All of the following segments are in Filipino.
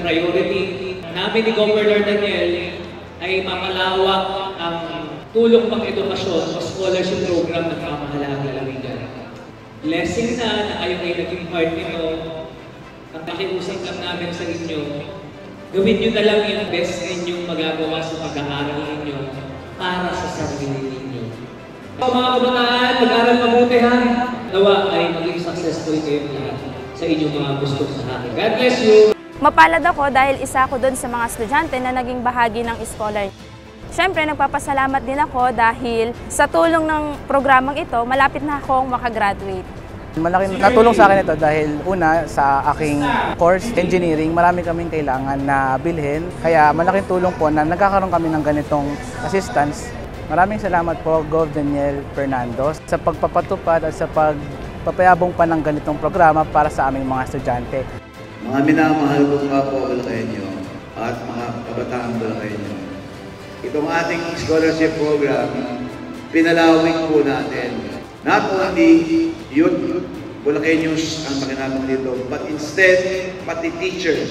Priority namin ni Governor Daniel ay mapalawak ang tulong pang-edukasyon o scholarship program ng pamahalaang lalawigan. Blessing na kayo ay naging part nito. Ang pakiusap lang namin sa inyo, gawin nyo na lang yung best ninyong magagawa sa pag-aaral ninyo para sa sarili ninyo. Mga kabataan, mag-aaral mabuti ha. Nawa ay maging successful kayo lahat sa inyong mga gusto sa akin. God bless you! Mapalad ako dahil isa ako doon sa mga estudyante na naging bahagi ng scholar. Siyempre, nagpapasalamat din ako dahil sa tulong ng programang ito, malapit na akong makagraduate. Malaking natulong sa akin ito dahil una sa aking course, engineering, marami kaming kailangan na bilhin. Kaya malaking tulong po na nagkakaroon kami ng ganitong assistance. Maraming salamat po, Gov. Daniel Fernando, sa pagpapatupad at sa pagpapayabong pa ng ganitong programa para sa aming mga estudyante. Mga minamahal kong kapwa Bulakenyo at mga kabataan Bulakenyo, itong ating scholarship program, pinalawig po natin. Not only youth Bulakenyos ang pakinabang dito, but instead, pati teachers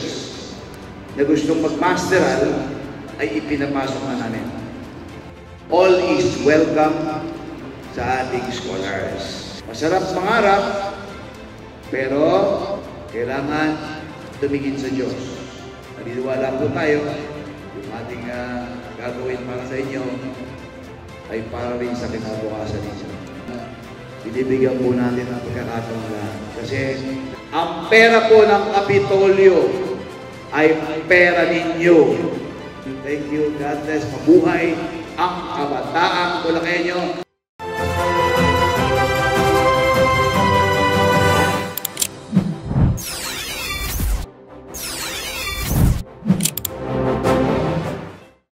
na gustong mag-masteral ay ipinapasok na namin. All is welcome sa ating scholars. Masarap mangarap, pero kailangan tumingin sa Diyos. Naniniwala po tayo, yung ating gagawin para sa inyo ay para rin sa kinabukasan ninyo. Binibigyan po natin ang pagkakataon lahat. Kasi ang pera po ng Kapitolyo ay pera ninyo. Thank you, God bless. Mabuhay ang kabataang Bulakenyo.